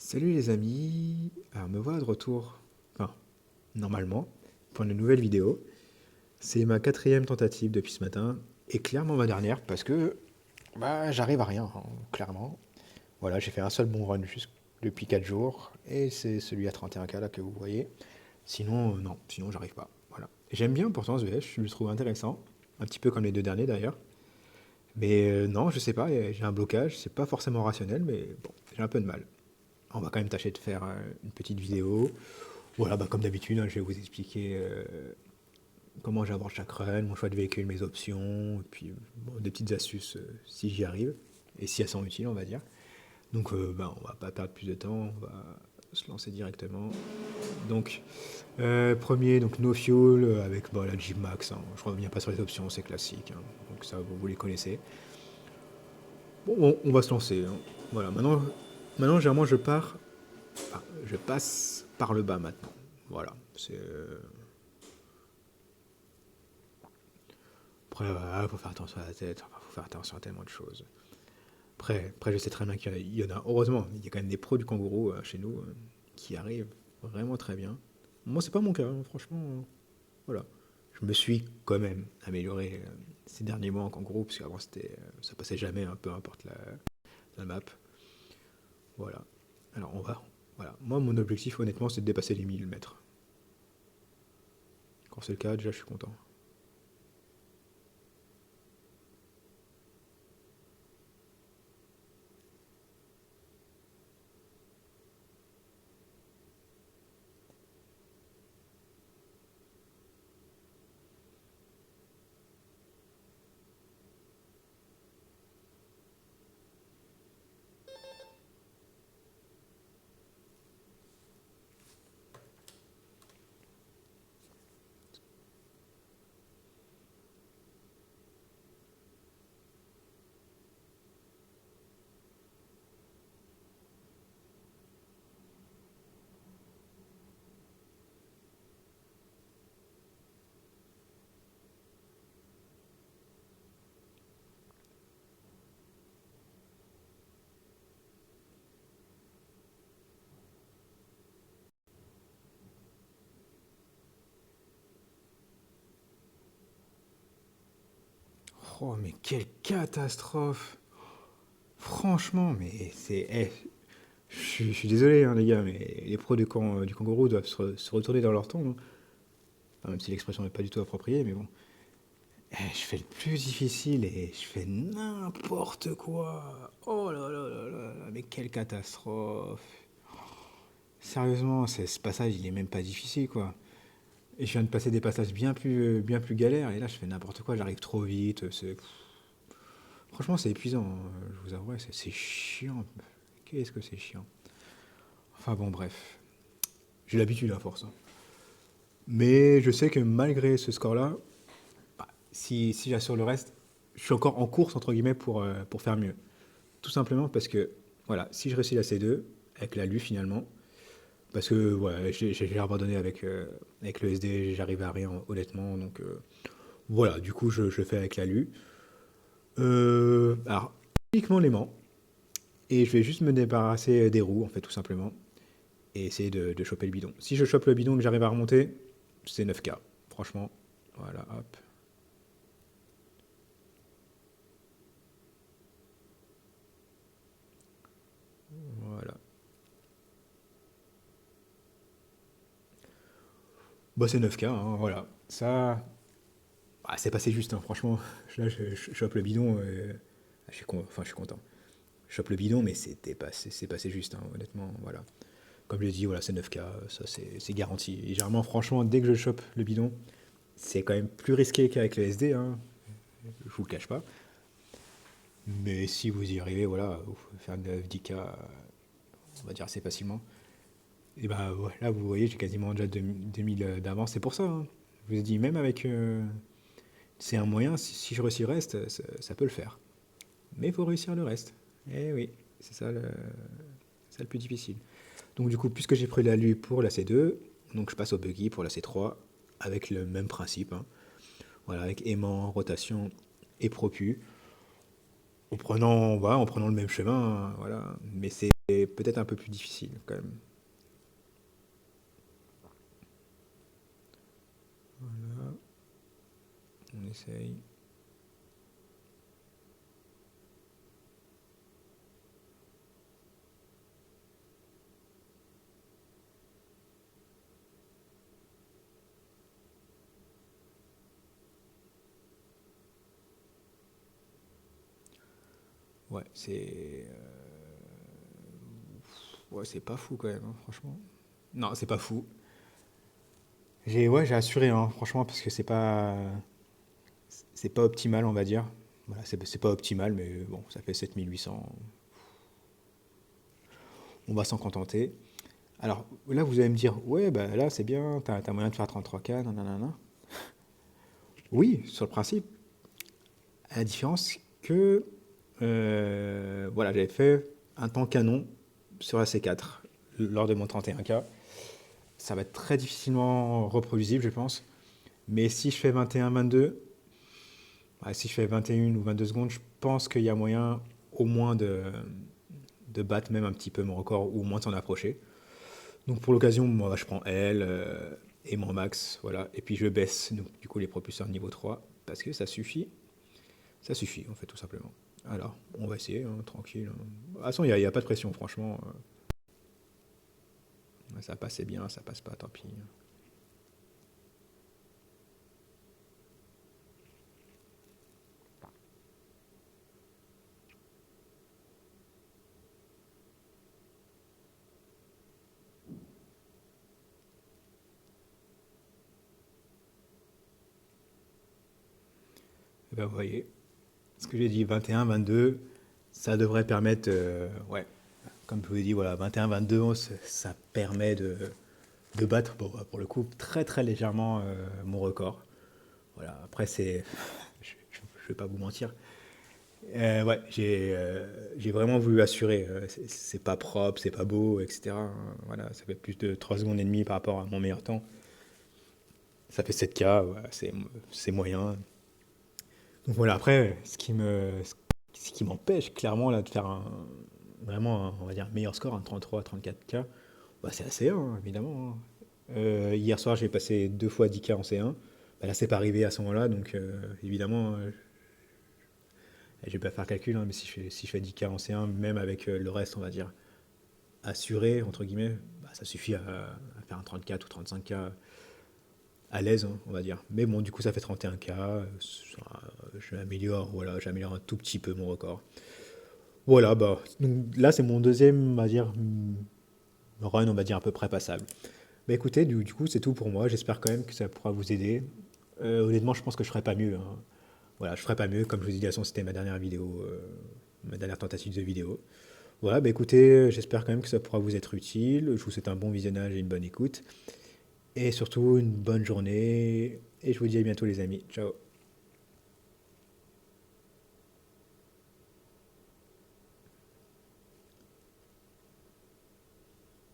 Salut les amis, alors me voilà de retour, enfin normalement, pour une nouvelle vidéo. C'est ma quatrième tentative depuis ce matin, et clairement ma dernière, parce que j'arrive à rien, hein, clairement. Voilà, j'ai fait un seul bon run juste depuis 4 jours, et c'est celui à 31K là que vous voyez. Sinon, non, sinon j'arrive pas. Voilà. J'aime bien pourtant ce VS, je le trouve intéressant, un petit peu comme les deux derniers d'ailleurs. Mais non, je sais pas, j'ai un blocage, c'est pas forcément rationnel, mais bon, j'ai un peu de mal. On va quand même tâcher de faire une petite vidéo. Voilà, comme d'habitude, hein, je vais vous expliquer comment j'aborde chaque run, mon choix de véhicule, mes options, et puis bon, des petites astuces si j'y arrive, et si elles sont utiles, on va dire. Donc, on va pas perdre plus de temps, on va se lancer directement. Donc, premier, donc no fuel avec la Jeep Max. Hein. Je reviens pas sur les options, c'est classique. Hein. Donc ça, vous les connaissez. Bon, on va se lancer. Hein. Voilà, maintenant, généralement, je passe par le bas maintenant. Voilà, c'est après, voilà, faut faire attention à la tête, enfin, faut faire attention à tellement de choses. Après, je sais très bien qu'il y en a, heureusement, il y a quand même des pros du kangourou chez nous qui arrivent vraiment très bien. Moi, c'est pas mon cas, hein, franchement. Voilà. Je me suis quand même amélioré ces derniers mois en kangourou, parce qu'avant, ça passait jamais, hein, peu importe la map. Voilà. Alors, on va. Voilà. Moi, mon objectif, honnêtement, c'est de dépasser les 1000 mètres. Quand c'est le cas, déjà, je suis content. Oh, mais quelle catastrophe! Franchement, mais c'est. Je suis désolé, hein, les gars, mais les pros du kangourou doivent se retourner dans leur tombe. Hein. Enfin, même si l'expression n'est pas du tout appropriée, mais bon. Je fais le plus difficile et je fais n'importe quoi. Oh là là là là là, mais quelle catastrophe. Sérieusement, ce passage, il est même pas difficile, quoi. Et je viens de passer des passages bien plus galères, et là, je fais n'importe quoi, j'arrive trop vite. Franchement, c'est épuisant, hein, je vous avouerai, c'est chiant. Qu'est-ce que c'est chiant. Enfin bon, bref. J'ai l'habitude à force. Hein. Mais je sais que malgré ce score-là, si j'assure le reste, je suis encore en course, entre guillemets, pour faire mieux. Tout simplement parce que, voilà, si je réussis la C2, avec la LU finalement, parce que ouais, j'ai abandonné avec le SD, j'arrive à rien, honnêtement, donc voilà, du coup, je le fais avec la LU. Alors, uniquement l'aimant, et je vais juste me débarrasser des roues, en fait, tout simplement, et essayer de choper le bidon. Si je chope le bidon et que j'arrive à remonter, c'est 9K. Franchement, voilà, hop. Voilà. Bah, c'est 9K, hein, voilà. Ça, c'est passé juste, hein, franchement. Là, je chope le bidon, enfin, je suis content. Je chope le bidon, mais c'est passé juste, hein, honnêtement, voilà. Comme je l'ai dit, voilà, c'est 9K, ça c'est garanti. Et généralement, franchement, dès que je chope le bidon, c'est quand même plus risqué qu'avec le SD, hein, je vous le cache pas. Mais si vous y arrivez, voilà, vous pouvez faire 9-10K, on va dire assez facilement. Et bah là, vous voyez, j'ai quasiment déjà 2000 d'avance, c'est pour ça. Hein. Je vous ai dit, même avec. C'est un moyen, si je réussis le reste, ça peut le faire. Mais il faut réussir le reste. Eh oui, c'est ça le plus difficile. Donc du coup, puisque j'ai pris la LU pour la C2, donc je passe au buggy pour la C3 avec le même principe. Hein. Voilà, avec aimant, rotation et propu. En prenant le même chemin, hein, voilà. Mais c'est peut-être un peu plus difficile quand même. Voilà, on essaye. Ouais, ouais, c'est pas fou quand même, hein, franchement. Non, c'est pas fou. J'ai assuré, hein, franchement, parce que c'est pas optimal, on va dire. Voilà, c'est pas optimal, mais bon, ça fait 7 800. On va s'en contenter. Alors là, vous allez me dire, ouais, bah là, c'est bien, t'as moyen de faire 33K, nanana. Oui, sur le principe, à la différence que, voilà, j'avais fait un temps canon sur la C4 lors de mon 31K. Ça va être très difficilement reproduisible, je pense. Mais si je fais 21-22, si je fais 21 ou 22 secondes, je pense qu'il y a moyen au moins de battre même un petit peu mon record ou au moins de s'en approcher. Donc pour l'occasion, moi je prends L et mon max, voilà. Et puis je baisse donc, du coup les propulseurs niveau 3 parce que ça suffit. Ça suffit en fait tout simplement. Alors, on va essayer, hein, tranquille, hein. De toute façon, il y a pas de pression, franchement. Ça passe, c'est bien, ça passe pas, tant pis. Et ben, vous voyez, ce que j'ai dit, 21, 22, ça devrait permettre, ouais, comme je vous ai dit, voilà, 21, 22, ça permet de battre, bon, pour le coup, très très légèrement mon record. Voilà, après, je vais pas vous mentir. Ouais, j'ai vraiment voulu assurer. C'est pas propre, c'est pas beau, etc., hein. Voilà, ça fait plus de 3 secondes et demie par rapport à mon meilleur temps. Ça fait 7K, voilà, c'est moyen. Donc voilà, après, ce qui m'empêche clairement là, de faire vraiment, on va dire, meilleur score, un 33, 34K, bah, c'est la C1, hein, évidemment, hein. Hier soir, j'ai passé 2 fois 10K en C1. Bah, là, c'est pas arrivé à ce moment-là, donc évidemment, je vais pas faire calcul, hein, mais si je fais 10K en C1, même avec le reste, on va dire, assuré, entre guillemets, bah, ça suffit à faire un 34 ou 35K à l'aise, hein, on va dire. Mais bon, du coup, ça fait 31K. J'améliore un tout petit peu mon record. Voilà, bah, donc là, c'est mon deuxième, on va dire, run, on va dire, à peu près passable. Bah écoutez, du coup, c'est tout pour moi. J'espère quand même que ça pourra vous aider. Honnêtement, je pense que je ferai pas mieux, hein. Voilà, je ferai pas mieux. Comme je vous ai dit, de toute façon, c'était ma dernière vidéo, ma dernière tentative de vidéo. Voilà, bah écoutez, j'espère quand même que ça pourra vous être utile. Je vous souhaite un bon visionnage et une bonne écoute. Et surtout, une bonne journée. Et je vous dis à bientôt, les amis. Ciao.